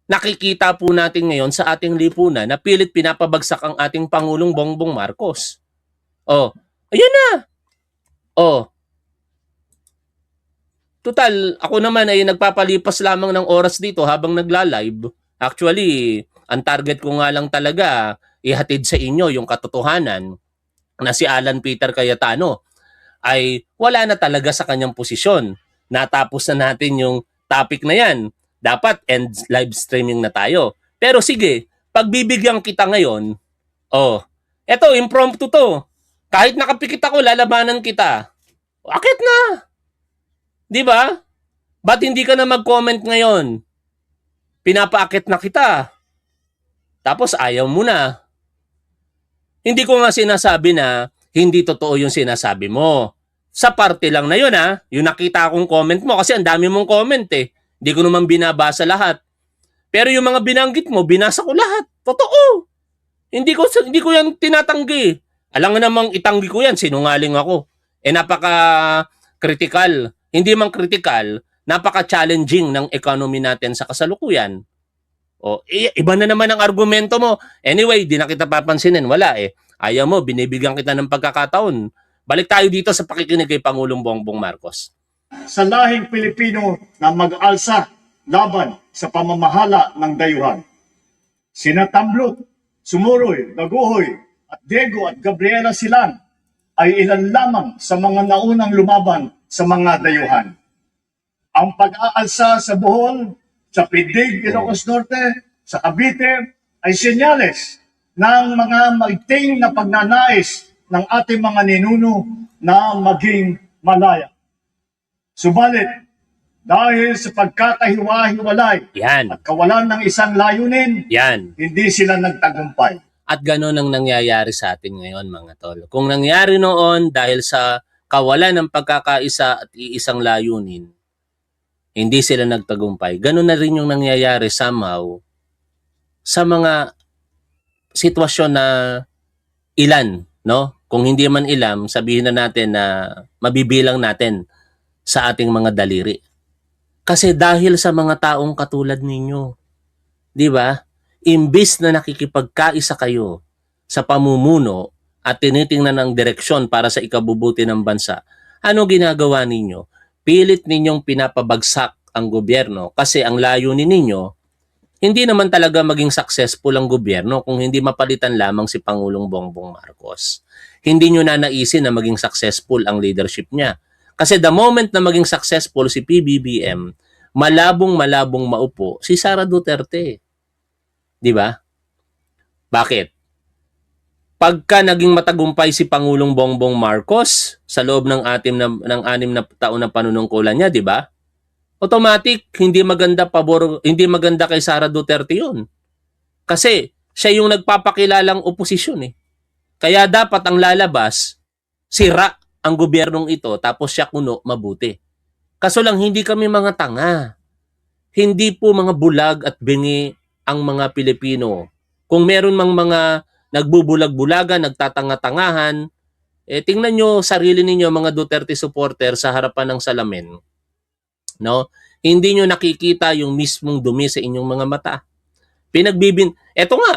nakikita po natin ngayon sa ating lipunan na pilit pinapabagsak ang ating Pangulong Bongbong Marcos. Oh, ayan na. Oh. Total, ako naman ay nagpapalipas lamang ng oras dito habang nagla-live. Actually, ang target ko nga lang talaga ihatid sa inyo yung katotohanan na si Alan Peter Cayetano ay wala na talaga sa kanyang posisyon. Natapos na natin yung topic na yan. Dapat end live streaming na tayo. Pero sige, pagbibigyan kita ngayon, eto, impromptu to. Kahit nakapikit ako, lalabanan kita. Akit na. Di ba? Ba't hindi ka na mag-comment ngayon? Pinapaakit na kita. Tapos ayaw mo na. Hindi ko nga sinasabi na hindi totoo yung sinasabi mo. Sa parte lang na yun yung nakita akong comment mo kasi ang dami mong comment Hindi ko naman binabasa lahat. Pero yung mga binanggit mo, binasa ko lahat. Totoo. Hindi ko yan tinatanggi. Alam nga namang itanggi ko yan, sinungaling ako. Napaka-critical. Hindi man critical, napaka-challenging ng economy natin sa kasalukuyan. Iba na naman ang argumento mo. Anyway, di na kita papansinin. Wala Ayaw mo, binibigyan kita ng pagkakataon. Balik tayo dito sa pakikinig kay Pangulong Bongbong Marcos. Sa lahing Pilipino na mag-alsa laban sa pamamahala ng dayuhan. Sina Tamblot, Sumuroy, Daguhoy, at Diego at Gabriela Silan ay ilan lamang sa mga naunang lumaban sa mga dayuhan. Ang pag-aalsa sa Bohol, sa Pindig, Ilocos Norte, sa Cavite ay senyales ng mga maigting na pagnanais ng ating mga ninuno na maging malaya. Subalit, dahil sa pagkakahiwa-hiwalay at kawalan ng isang layunin, hindi sila nagtagumpay. At gano'n ang nangyayari sa atin ngayon mga tol. Kung nangyari noon dahil sa kawalan ng pagkakaisa at iisang layunin, hindi sila nagtagumpay. Gano'n na rin yung nangyayari somehow sa mga sitwasyon na ilan, no? Kung hindi man ilam, sabihin na natin na mabibilang natin sa ating mga daliri. Kasi dahil sa mga taong katulad ninyo, di ba? Imbis na nakikipagkaisa kayo sa pamumuno at tinitingnan ang direksyon para sa ikabubuti ng bansa, ano ginagawa ninyo? pilit ninyong pinapabagsak ang gobyerno kasi ang layunin ninyo, hindi naman talaga maging successful ang gobyerno kung hindi mapalitan lamang si Pangulong Bongbong Marcos. Hindi nyo na naisin na maging successful ang leadership niya. Kasi the moment na maging successful si PBBM, malabong-malabong maupo si Sara Duterte. Di ba? Bakit? Pagka naging matagumpay si Pangulong Bongbong Marcos sa loob ng 6 na taon na panunungkulan niya, di ba? Automatic, hindi maganda kay Sara Duterte 'yun. Kasi siya yung nagpapakilalang oposisyon eh. Kaya dapat ang lalabas, sira ang gobyernong ito tapos siya kuno mabuti. Kaso lang hindi kami mga tanga. Hindi po mga bulag at bingi ang mga Pilipino. Kung meron mang mga nagbubulag-bulagan, nagtatanga-tangahan, tingnan nyo sarili ninyo mga Duterte supporter sa harapan ng salamin. No? Hindi nyo nakikita yung mismong dumi sa inyong mga mata. Eto nga,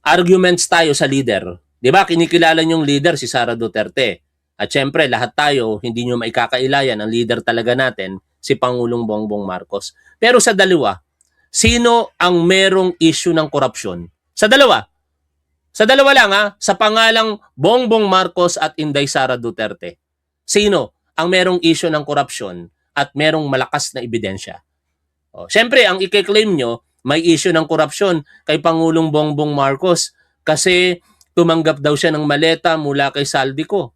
arguments tayo sa leader. 'Di ba? Kinikilala nyong leader si Sara Duterte. At syempre, lahat tayo, hindi nyo maikakailayan, ang leader talaga natin, si Pangulong Bongbong Marcos. Pero sa dalawa, sino ang merong issue ng korupsyon? Sa dalawa lang sa pangalang Bongbong Marcos at Inday Sara Duterte. Sino ang merong issue ng korupsyon at merong malakas na ebidensya? Siyempre, ang i-claim nyo, may issue ng korupsyon kay Pangulong Bongbong Marcos kasi tumanggap daw siya ng maleta mula kay Saldico.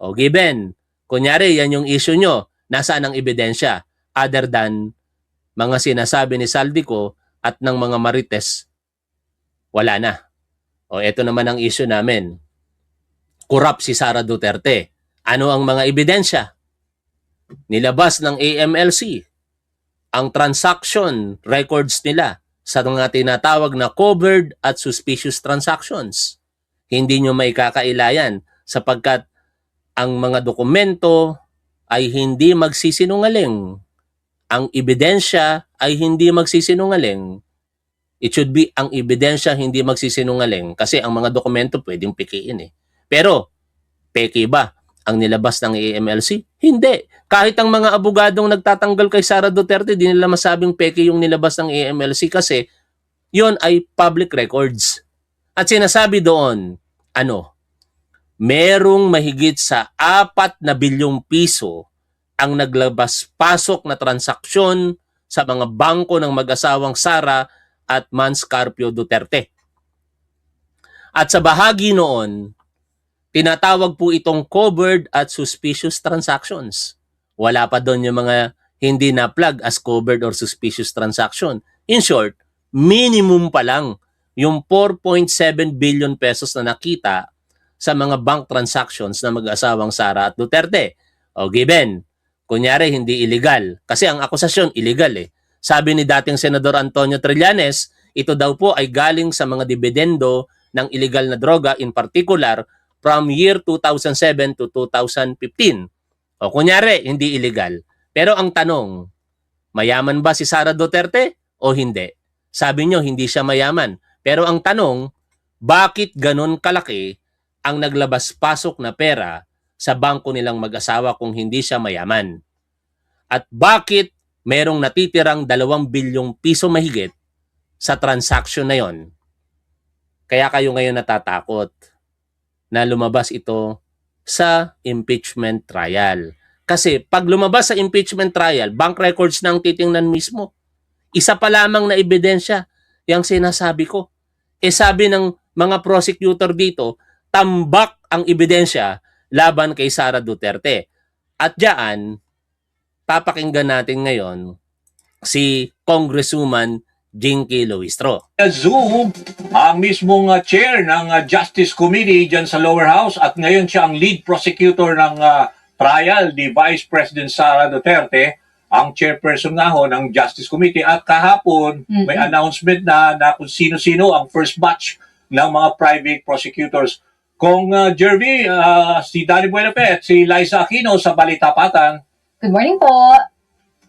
Given, kunyari yan yung issue nyo, nasaan ang ebidensya? Other than mga sinasabi ni Saldico at ng mga marites, wala na. Ito naman ang issue namin. Corrupt si Sara Duterte. Ano ang mga ebidensya? Nilabas ng AMLC ang transaction records nila sa mga tinatawag na covered at suspicious transactions. Hindi nyo maikakailayan sapagkat ang mga dokumento ay hindi magsisinungaling. Ang ebidensya ay hindi magsisinungaling. It should be ang ebidensya hindi magsisinungaling kasi ang mga dokumento pwedeng pekein eh. Pero, peke ba ang nilabas ng AMLC? Hindi. Kahit ang mga abogadong nagtatanggal kay Sara Duterte, di nila masabing peke yung nilabas ng AMLC kasi yon ay public records. At sinasabi doon, merong mahigit sa 4 na bilyong piso ang naglabas-pasok na transaksyon sa mga bangko ng mag-asawang Sara at Mans Carpio Duterte. At sa bahagi noon, tinatawag po itong covered at suspicious transactions. Wala pa doon yung mga hindi na-plug as covered or suspicious transaction. In short, minimum pa lang yung 4.7 billion pesos na nakita sa mga bank transactions na mag-asawang Sara at Duterte. Given, kunyari hindi illegal. Kasi ang akusasyon, illegal eh. Sabi ni dating Senador Antonio Trillanes, ito daw po ay galing sa mga dividendo ng illegal na droga, in particular, from year 2007 to 2015. Kunyari, hindi illegal. Pero ang tanong, mayaman ba si Sara Duterte o hindi? Sabi nyo, hindi siya mayaman. Pero ang tanong, bakit ganon kalaki ang naglabas-pasok na pera sa bangko nilang mag-asawa kung hindi siya mayaman? At bakit merong natitirang 2 bilyong piso mahigit sa transaction na yon? Kaya kayo ngayon natatakot na lumabas ito sa impeachment trial. Kasi pag lumabas sa impeachment trial, bank records na ang titingnan mismo. Isa pa lamang na ebidensya, yung sinasabi ko. Sabi ng mga prosecutor dito, tambak ang ebidensya laban kay Sara Duterte. At diyan, papakinggan natin ngayon si Congresswoman Jinky Luistro. Zoom ang mismong chair ng Justice Committee dyan sa lower house at ngayon siya ang lead prosecutor ng trial ni Vice President Sara Duterte, ang chairperson nga ho ng Justice Committee. At kahapon may announcement na kung sino-sino ang first batch ng mga private prosecutors. Kung Jervy, si Danny Buenapet, si Liza Aquino sa Balitapatan. Good morning po.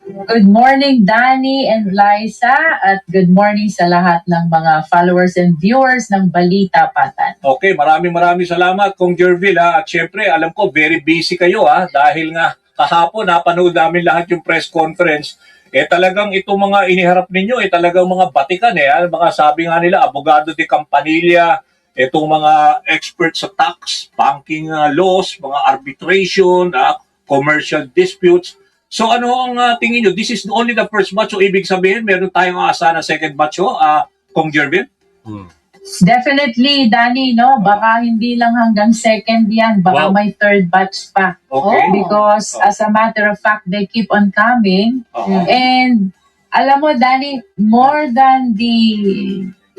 Good morning, Danny and Liza, at good morning sa lahat ng mga followers and viewers ng Balita Patan. Okay, maraming salamat Kong Jervil ha. At syempre, alam ko very busy kayo ha dahil nga kahapon napanood namin lahat yung press conference. Talagang itong mga iniharap ninyo talagang mga batikan mga sabi nga nila abogado de Campanilla, itong mga experts sa tax, banking laws, mga arbitration, commercial disputes. So ano ang tingin nyo? This is only the first batch. So ibig sabihin, meron tayong asa na second batch Kong Jervin? Definitely, Danny, no? Baka hindi lang hanggang second yan. Baka Wow. may third batch pa. Okay. Because as a matter of fact, they keep on coming. And alam mo, Danny, more than the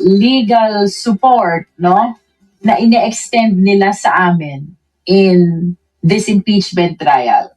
legal support, no? Na ine-extend nila sa amin in this impeachment trial.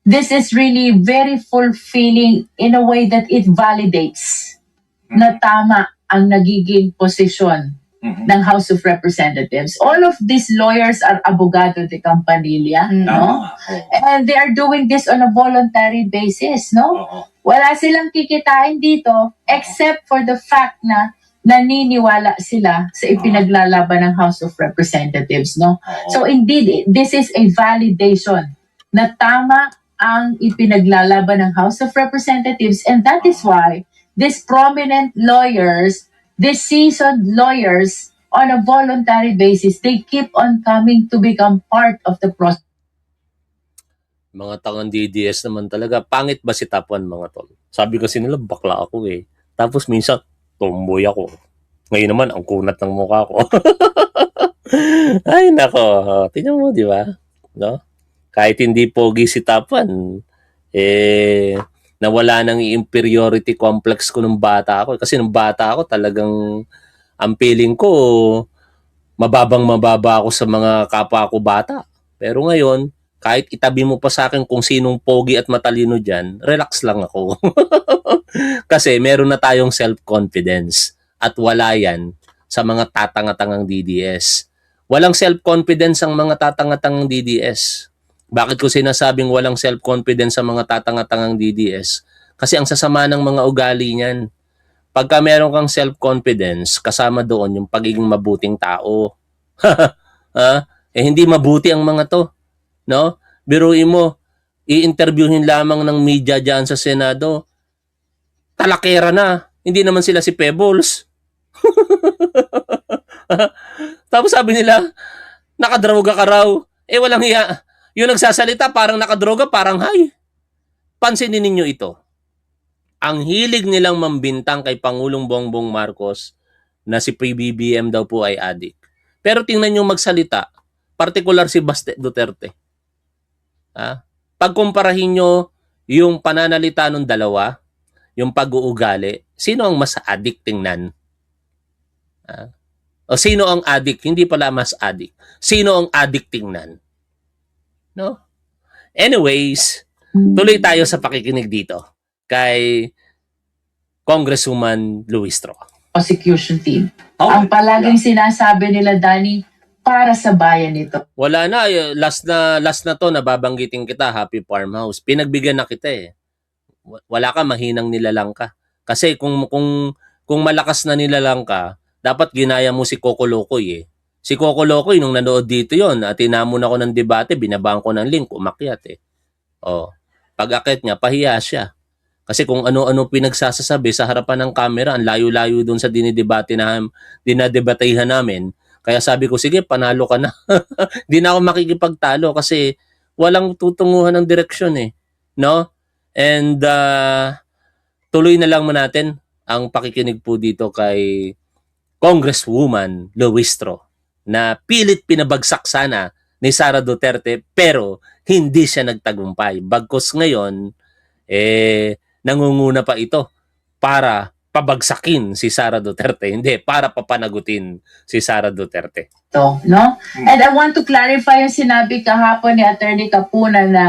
This is really very fulfilling in a way that it validates na tama ang nagiging posisyon ng House of Representatives. All of these lawyers are abogado de Campanilla, no? And they are doing this on a voluntary basis, no? Wala silang kikitain dito except for the fact na naniniwala sila sa ipinaglalaban ng House of Representatives, no? So indeed, this is a validation na tama ang ipinaglalaban ng House of Representatives, and that is why these prominent lawyers, these seasoned lawyers, on a voluntary basis, they keep on coming to become part of the process. Mga tangang DDS naman talaga. Pangit ba si Top 1, mga tol? Sabi kasi nila, bakla ako eh. Tapos minsan, tomboy ako. Ngayon naman, ang kunat ng mukha ko. Ay, nako. Tingnan mo, di ba? No? Kahit hindi pogi si Top 1, nawala ng inferiority complex ko nung bata ako. Kasi nung bata ako, talagang ang feeling ko, mababa ako sa mga kapwa ko bata. Pero ngayon, kahit itabi mo pa sa akin kung sinong pogi at matalino dyan, relax lang ako. Kasi meron na tayong self-confidence at wala yan sa mga tatanga-tangang DDS. Walang self-confidence ang mga tatanga-tangang DDS. Bakit ko sinasabing walang self-confidence sa mga tatanga-tangang DDS? Kasi ang sasama ng mga ugali niyan. Pagka meron kang self-confidence, kasama doon yung pagiging mabuting tao. Hindi mabuti ang mga to. No? Biruin mo, i-interviewin lamang ng media dyan sa Senado. Talakera na. Hindi naman sila si Pebbles. Tapos sabi nila, nakadroga ka raw. Walang hiya. Yung nagsasalita parang nakadroga, parang high. Pansinin ninyo ito. Ang hilig nilang mambintang kay Pangulong Bongbong Marcos na si PBBM daw po ay adik. Pero tingnan nyo magsalita, particular si Baste Duterte. Pagkumparahin nyo yung pananalita ng dalawa, yung pag-uugali, sino ang mas adik tingnan? O sino ang adik? Hindi pala mas adik. Sino ang adik tingnan? No? Anyways, tuloy tayo sa pakikinig dito kay Congresswoman Luistro. Prosecution team. Ang palaging sinasabi nila, Danny, para sa bayan ito. Wala na, last na to, nababanggitin kita, Happy Farmhouse. Pinagbigyan na kita eh. Wala ka, mahinang nilalang ka. Kasi kung malakas na nilalang ka, dapat ginaya mo si Coco Locoy eh. Si Coco Locoy, nung nanood dito yon at tinamon ako ng debate, binabaan ko ng link, umakyat eh. Pag-akit niya, pahiya siya. Kasi kung ano-ano pinagsasasabi sa harapan ng camera, ang layo-layo dun sa dinadebatehan namin. Kaya sabi ko, sige, panalo ka na. Hindi na ako makikipagtalo kasi walang tutunguhan ng direksyon eh. No? And tuloy na lang natin ang pakikinig po dito kay Congresswoman Luistro na pilit pinabagsak sana ni Sara Duterte pero hindi siya nagtagumpay. Bagkus ngayon, nangunguna pa ito para pabagsakin si Sara Duterte. Hindi, para papanagutin si Sara Duterte. No? And I want to clarify yung sinabi kahapon ni Attorney Capuna na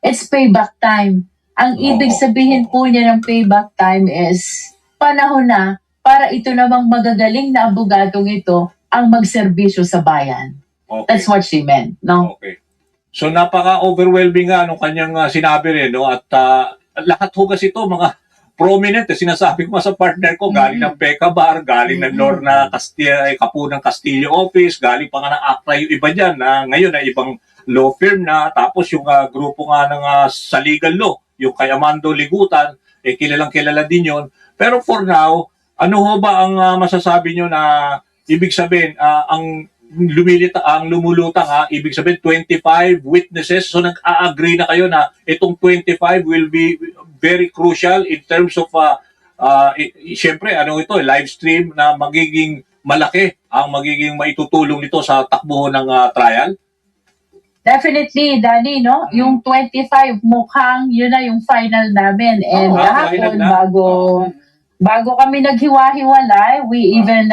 it's payback time. Ang ibig sabihin po niya ng payback time is panahon na para ito namang magagaling na abogadong ito ang magserbisyo sa bayan. Okay. That's what she meant, no? Okay. So napaka-overwhelming nga nung kanyang sinabi rin, no? At lahat ho kasi ito, mga prominent, sinasabi ko nga sa partner ko, galing ng Peka Bar, galing ng Lorna Castilla, Kapunang Castillo Office, galing pa nga ng ACRA yung iba dyan, na ngayon ay ibang law firm na, tapos yung grupo nga ng sa legal law, yung kay Amando Ligutan, kilalang kilala din yon. Pero for now, ano ho ba ang masasabi nyo na ibig sabihin, ang lumulutang ibig sabihin 25 witnesses, so nag-a-agree na kayo na itong 25 will be very crucial in terms of siyempre live stream na magiging malaki ang magiging maitutulong nito sa takbo ng trial? Definitely, Danny, no? Yung 25 mukhang yun na yung final namin. And kahapon, bago kami naghiwa-hiwalay, we even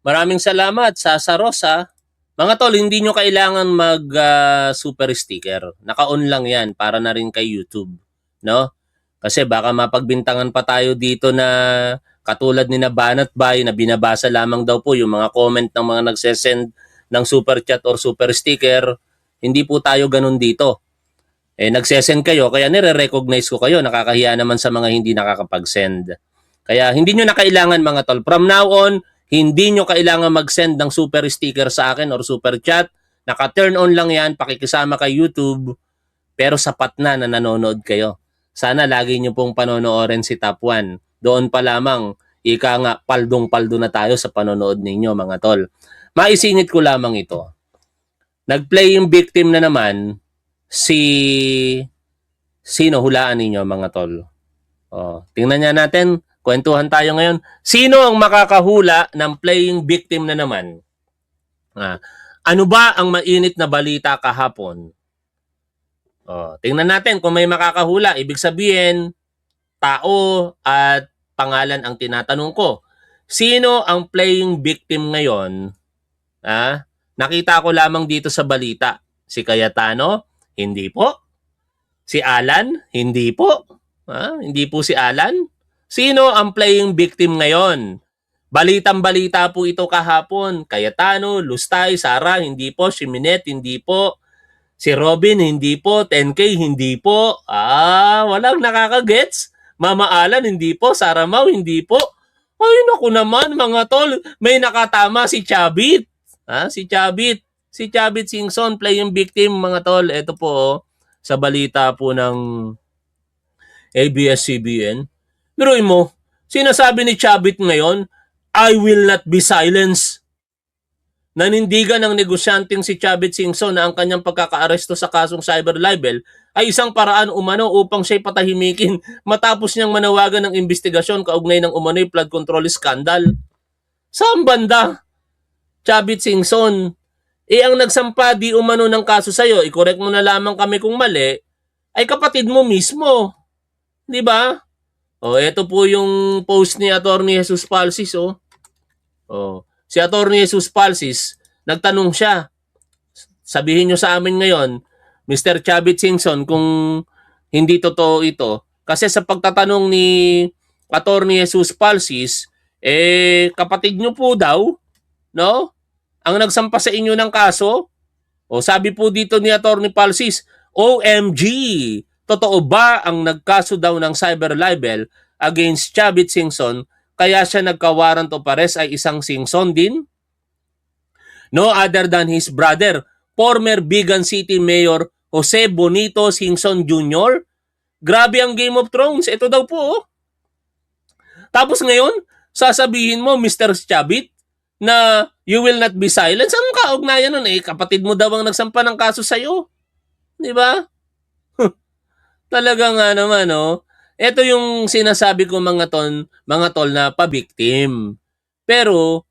Maraming salamat sa Rosa. Mga tol, hindi nyo kailangan mag super sticker. Naka-on lang yan para na rin kay YouTube, no? Kasi baka mapagbintangan pa tayo dito na katulad ni na Banat Bay na binabasa lamang daw po yung mga comment ng mga nagsesend ng super chat or super sticker. Hindi po tayo ganun dito. Nagsesend kayo, kaya nire-recognize ko kayo. Nakakahiya naman sa mga hindi nakakapag-send. Kaya hindi nyo na kailangan mga tol. From now on, hindi nyo kailangan mag-send ng super sticker sa akin or super chat. Naka-turn on lang yan, pakikisama kay YouTube. Pero sapat na nanonood kayo. Sana lagi nyo pong panonoorin si Top 1. Doon pa lamang, ika nga, paldong-paldo na tayo sa panonood ninyo mga tol. Maisingit ko lamang ito. Nag-play yung victim na naman sino hulaan ninyo mga tol? Tingnan niya natin, kwentuhan tayo ngayon. Sino ang makakahula ng playing victim na naman? Ano ba ang mainit na balita kahapon? Tingnan natin kung may makakahula. Ibig sabihin, tao at pangalan ang tinatanong ko. Sino ang playing victim ngayon? Nakita ko lamang dito sa balita. Si Cayetano? Hindi po. Si Alan? Hindi po. Hindi po si Alan. Sino ang playing victim ngayon? Balitang-balita po ito kahapon. Cayetano, Lustay, Sara, hindi po. Si Minette, hindi po. Si Robin, hindi po. 10K, hindi po. Walang nakakagets. Mama Alan, hindi po. Sara Mau, hindi po. Ay, naku naman mga tol. May nakatama si Chabit. Si Chabit. Si Chabit Singson, playing victim mga tol. Ito po, sa balita po ng ABS-CBN. Biruin mo, sinasabi ni Chabit ngayon, I will not be silenced. Nanindigan ng negosyanteng si Chabit Singson na ang kanyang pagkakaaresto sa kasong cyber libel ay isang paraan umano upang siya'y patahimikin matapos niyang manawagan ng investigasyon kaugnay ng umano'y flood control scandal. Saan banda? Chabit Singson, ang nagsampa di umano ng kaso sa'yo, i-correct mo na lamang kami kung mali, ay kapatid mo mismo. Di ba? Ito po yung post ni Atty. Jesus Palsis. Si Atty. Jesus Palsis, nagtanong siya. Sabihin nyo sa amin ngayon, Mr. Chabit Singson, kung hindi totoo ito. Kasi sa pagtatanong ni Atty. Jesus Palsis, kapatid nyo po daw, no? Ang nagsampa sa inyo ng kaso, sabi po dito ni Atty. Palsis, OMG! Totoo ba ang nagkaso daw ng cyber libel against Chabit Singson kaya siya nagka-warrant of arrest ay isang Singson din? No other than his brother, former Bigan City Mayor Jose Bonito Singson Jr. Grabe ang Game of Thrones. Ito daw po. Tapos ngayon, sasabihin mo, Mr. Chabit, na you will not be silenced. Anong kaugnayan nun? Kapatid mo daw ang nagsampa ng kaso sa'yo. Di ba? Talaga nga naman, Ito yung sinasabi ko mga tol na pa-victim. Pero,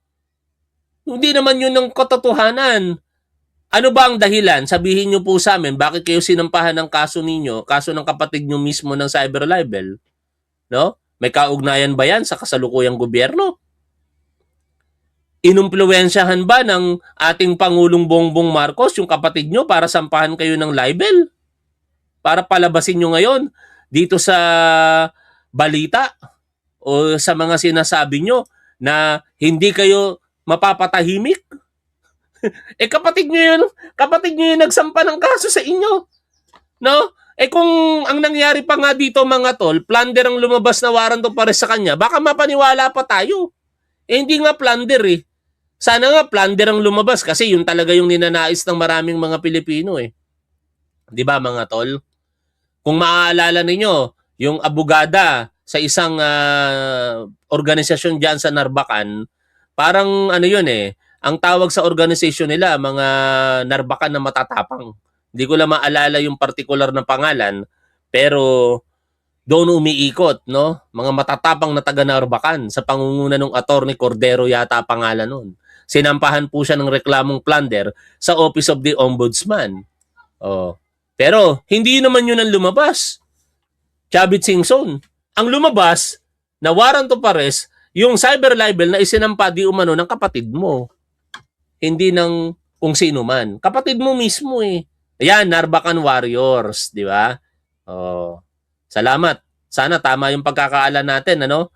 hindi naman yun ang katotohanan. Ano ba ang dahilan? Sabihin nyo po sa amin, bakit kayo sinampahan ng kaso ninyo, kaso ng kapatid nyo mismo ng cyber libel? No? May kaugnayan ba yan sa kasalukuyang gobyerno? Inumpluwensyahan ba ng ating Pangulong Bongbong Marcos yung kapatid nyo para sampahan kayo ng libel? Para palabasin nyo ngayon dito sa balita o sa mga sinasabi nyo na hindi kayo mapapatahimik? Kapatid nyo yun nagsampa ng kaso sa inyo. No? Eh kung ang nangyari pa nga dito mga tol, plunder ang lumabas na warrant of arrest sa kanya, baka mapaniwala pa tayo. Eh hindi nga plunder eh. Sana nga plunder ang lumabas kasi yun talaga yung ninanais ng maraming mga Pilipino eh. 'Di ba mga tol? Kung maaalala ninyo, yung abogada sa isang organisasyon diyan sa Narbacan, parang ano yun eh, ang tawag sa organisasyon nila mga Narbacan na matatapang. Hindi ko lang maalala yung particular na pangalan, pero doon umiikot, no? Mga matatapang na taga Narbacan sa pangunguna ng Attorney Cordero yata pangalan nun. Sinampahan po siya ng reklamong plunder sa Office of the Ombudsman. Oh. Pero hindi naman yun ang lumabas. Chavit Singson. Ang lumabas na warrant of arrest, yung cyber libel na isinampa di umano ng kapatid mo. Hindi ng kung sino man. Kapatid mo mismo eh. Ayan, Narbacan Warriors, di ba? Oh. Salamat. Sana tama yung pagkakaala natin, ano?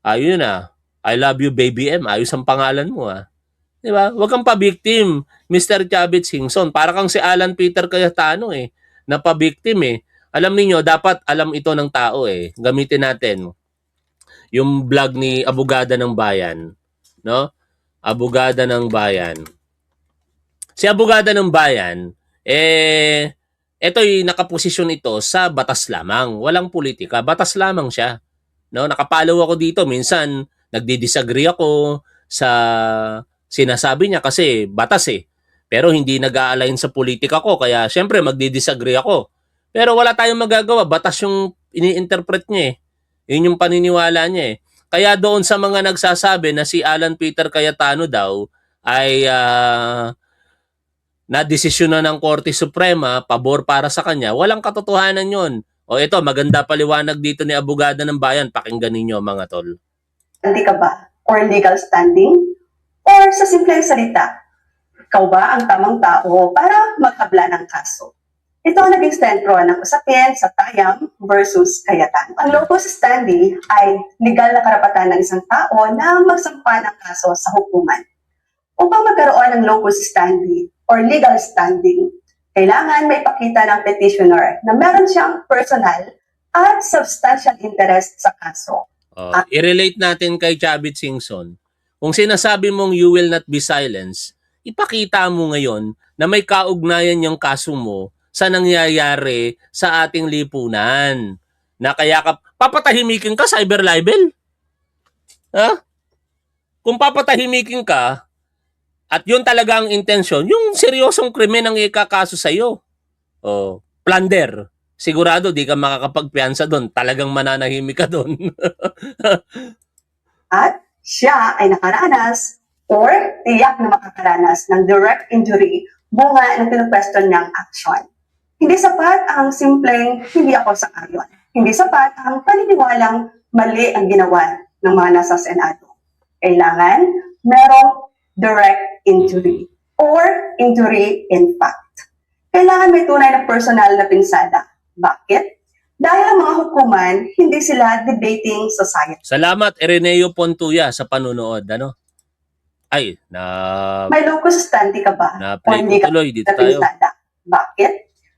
Ayun na. I love you, Baby M. Ayos ang pangalan mo, ah. Di ba? Huwag kang pa-victim, Mr. Chavit Singson. Para kang si Alan Peter Cayetano, eh. Na pa-victim, eh. Alam niyo dapat alam ito ng tao, eh. Gamitin natin yung vlog ni Abogada ng Bayan, no? Abogada ng Bayan. Si Abogada ng Bayan, ito'y nakaposisyon ito sa batas lamang. Walang politika. Batas lamang siya. No? Nakapalaw ako dito. Minsan, nagdi-disagree ako sa sinasabi niya kasi batas eh. Pero hindi nag-a-align sa politika ko. Kaya, syempre, magdi-disagree ako. Pero wala tayong magagawa. Batas yung ini-interpret niya eh. Yun yung paniniwala niya eh. Kaya doon sa mga nagsasabi na si Alan Peter Cayetano daw ay na-desisyon na ng Korte Suprema, pabor para sa kanya, walang katotohanan yon. O ito, maganda paliwanag dito ni Abogada ng Bayan. Pakinggan ninyo mga tol. Hindi ka ba? Or legal standing? Or sa simpleng salita, ikaw ba ang tamang tao para maghabla ng kaso? Ito ang naging sentro ng usapin sa Tayam versus Cayetano. Ang locus standi ay legal na karapatan ng isang tao na magsampa ng kaso sa hukuman. Upang magkaroon ng locus standi or legal standing, kailangan may pakita ng petitioner na meron siyang personal at substantial interest sa kaso. I-relate natin kay Chavit Singson. Kung sinasabi mong you will not be silenced, ipakita mo ngayon na may kaugnayan yung kaso mo sa nangyayari sa ating lipunan. Na kaya papatahimikin ka, cyber libel? Ha? Kung papatahimikin ka, at yun talaga ang intensyon, yung seryosong krimen ang ikakaso sa'yo. O, plunder. Sigurado, di ka makakapagpiyansa doon. Talagang mananahimik ka doon. At siya ay nakaranas or tiyak na makakaranas ng direct injury bunga ng pinag-question niyang action. Hindi sapat ang simpleng hindi ako sang-ayon. Hindi sapat ang paniniwalang mali ang ginawa ng mga nasa Senado. Kailangan merong direct injury or injury in fact. Kailangan may tunay na personal na pinsala. Bakit? Dahil ang mga hukuman, hindi sila debating society. Salamat, Ireneo Pontuya, sa panunood. Ano? Ay, May locus standi ka ba? na-play hindi ko tuloy. Dito tayo. pinsala. Bakit?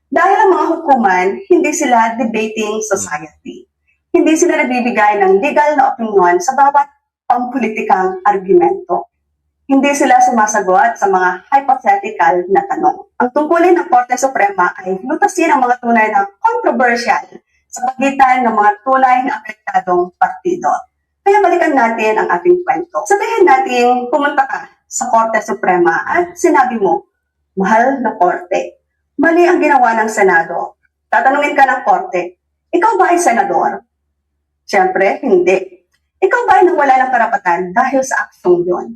Dahil ang mga hukuman, hindi sila debating society. Hindi sila nagbibigay ng legal na opinion sa bawat pampulitikang argumento. Hindi sila sumasagot sa mga hypothetical na tanong. Ang tungkulin ng Korte Suprema ay lutasin ang mga tunay na controversial sa pagitan ng mga tunay na apektadong partido. Kaya balikan natin ang ating kwento. Sabihin natin, pumunta ka sa Korte Suprema at sinabi mo, mahal na Korte, mali ang ginawa ng Senado. Tatanungin ka ng Korte, ikaw ba ay senador? Siyempre, hindi. Ikaw ba ay nawala ng karapatan dahil sa aksyong yun?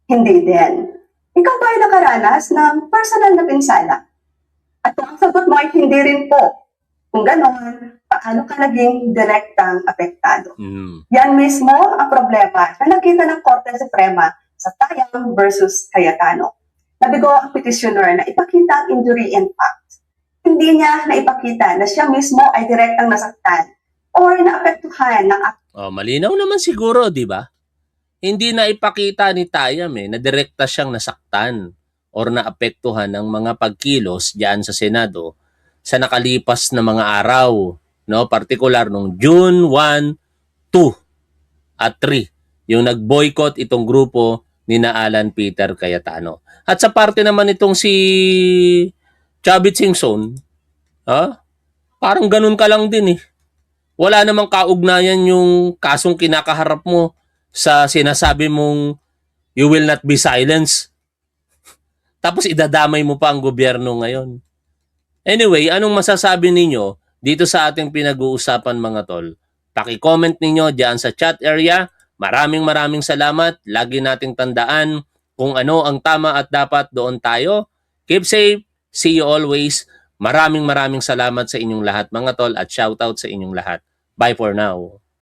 Hindi din. Ikaw ba ay nakaranas ng personal na pinsala? At kung ang sagot mo ay hindi rin po, kung gano'n, paano ka naging direktang apektado? Yan mismo ang problema na nakita ng Korte Suprema sa Tayam versus Cayetano. Nabigo ang petitioner na ipakita ang injury in fact. Hindi niya naipakita na siya mismo ay direktang nasaktan or naapektuhan ng malinaw naman siguro, di ba? Hindi na ipakita ni Tayam na direkta siyang nasaktan or naapektuhan ng mga pagkilos diyan sa Senado sa nakalipas na mga araw, no? Particular nung June 1, 2 at 3, yung nag-boycott itong grupo ni na Alan Peter Cayetano. At sa parte naman itong si Chavit Singson, parang ganun ka lang din eh. Wala namang kaugnayan yung kasong kinakaharap mo sa sinasabi mong you will not be silenced. Tapos idadamay mo pa ang gobyerno ngayon. Anyway, anong masasabi ninyo dito sa ating pinag-uusapan mga tol? Paki-comment ninyo diyan sa chat area. Maraming salamat. Lagi nating tandaan kung ano ang tama at dapat doon tayo. Keep safe. See you always. Maraming salamat sa inyong lahat mga tol at shoutout sa inyong lahat. Bye for now.